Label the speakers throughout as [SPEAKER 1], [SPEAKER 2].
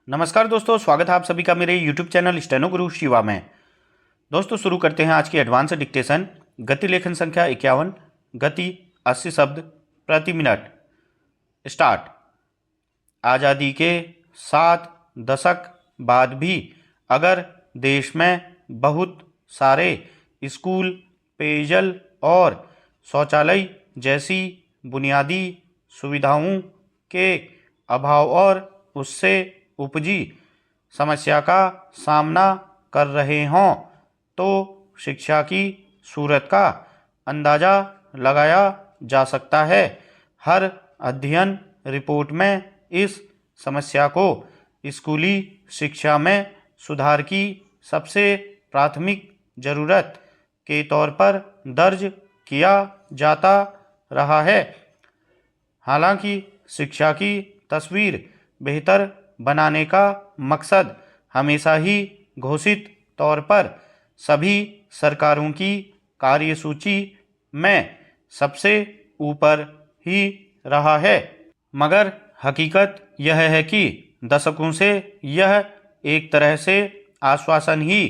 [SPEAKER 1] नमस्कार दोस्तों, स्वागत है आप सभी का मेरे YouTube चैनल स्टेनो गुरु शिवा में। दोस्तों शुरू करते हैं आज की एडवांस डिक्टेशन। गति लेखन संख्या 51, गति 80 शब्द प्रति मिनट। स्टार्ट। आज़ादी के 7 दशक बाद भी अगर देश में बहुत सारे स्कूल, पेयजल और शौचालय जैसी बुनियादी सुविधाओं के अभाव और उससे उपजी समस्या का सामना कर रहे हों तो शिक्षा की सूरत का अंदाज़ा लगाया जा सकता है। हर अध्ययन रिपोर्ट में इस समस्या को स्कूली शिक्षा में सुधार की सबसे प्राथमिक ज़रूरत के तौर पर दर्ज किया जाता रहा है। हालांकि शिक्षा की तस्वीर बेहतर बनाने का मकसद हमेशा ही घोषित तौर पर सभी सरकारों की कार्यसूची में सबसे ऊपर ही रहा है, मगर हकीकत यह है कि दशकों से यह एक तरह से आश्वासन ही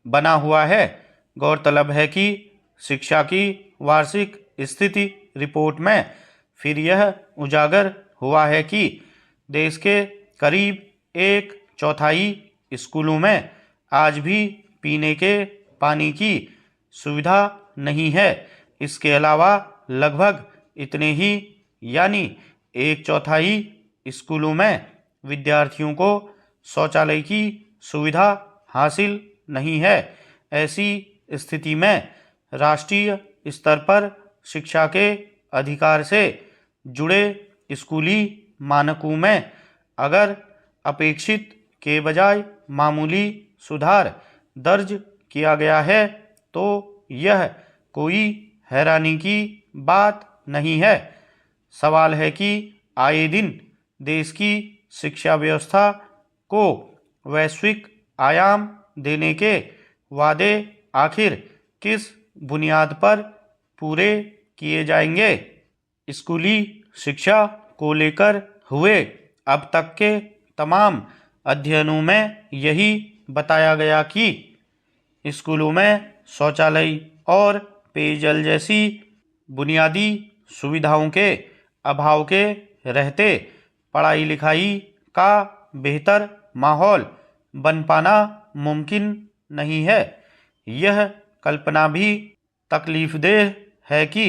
[SPEAKER 1] बना हुआ है। गौरतलब है कि शिक्षा की वार्षिक स्थिति रिपोर्ट में फिर यह उजागर हुआ है कि देश के करीब 1/4 स्कूलों में आज भी पीने के पानी की सुविधा नहीं है। इसके अलावा लगभग इतने ही यानी 1/4 स्कूलों में विद्यार्थियों को शौचालय की सुविधा हासिल नहीं है। ऐसी स्थिति में राष्ट्रीय स्तर पर शिक्षा के अधिकार से जुड़े स्कूली मानकों में अगर अपेक्षित के बजाय मामूली सुधार दर्ज किया गया है तो यह कोई हैरानी की बात नहीं है। सवाल है कि आए दिन देश की शिक्षा व्यवस्था को वैश्विक आयाम देने के वादे आखिर किस बुनियाद पर पूरे किए जाएंगे। स्कूली शिक्षा को लेकर हुए अब तक के तमाम अध्ययनों में यही बताया गया कि स्कूलों में शौचालय और पेयजल जैसी बुनियादी सुविधाओं के अभाव के रहते पढ़ाई लिखाई का बेहतर माहौल बन पाना मुमकिन नहीं है। यह कल्पना भी तकलीफदेह है कि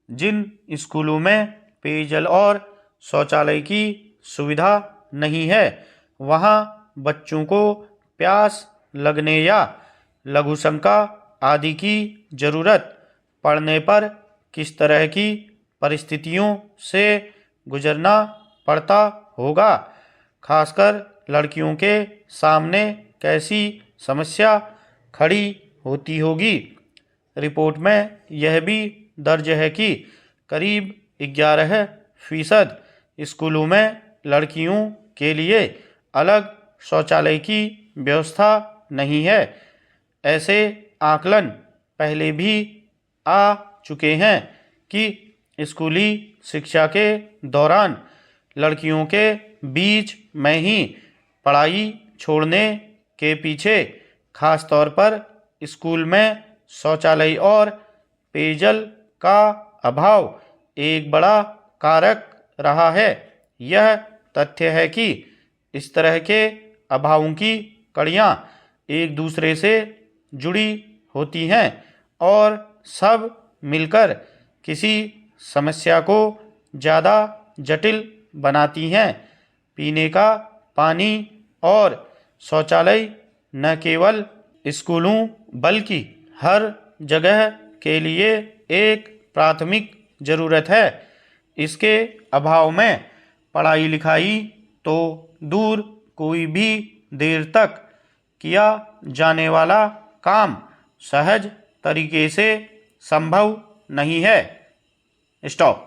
[SPEAKER 1] जिन स्कूलों में पेयजल और शौचालय की सुविधा नहीं है वहाँ बच्चों को प्यास लगने या लघुशंका आदि की ज़रूरत पड़ने पर किस तरह की परिस्थितियों से गुजरना पड़ता होगा। खासकर लड़कियों के सामने कैसी समस्या खड़ी होती होगी। रिपोर्ट में यह भी दर्ज है कि करीब 11% स्कूलों में लड़कियों के लिए अलग शौचालय की व्यवस्था नहीं है। ऐसे आकलन पहले भी आ चुके हैं कि स्कूली शिक्षा के दौरान लड़कियों के बीच में ही पढ़ाई छोड़ने के पीछे खास तौर पर स्कूल में शौचालय और पेयजल का अभाव एक बड़ा कारक रहा है। यह तथ्य है कि इस तरह के अभावों की कड़ियाँ एक दूसरे से जुड़ी होती हैं और सब मिलकर किसी समस्या को ज़्यादा जटिल बनाती हैं। पीने का पानी और शौचालय न केवल स्कूलों बल्कि हर जगह के लिए एक प्राथमिक ज़रूरत है। इसके अभाव में पढ़ाई लिखाई तो दूर कोई भी देर तक किया जाने वाला काम सहज तरीके से संभव नहीं है। स्टॉप।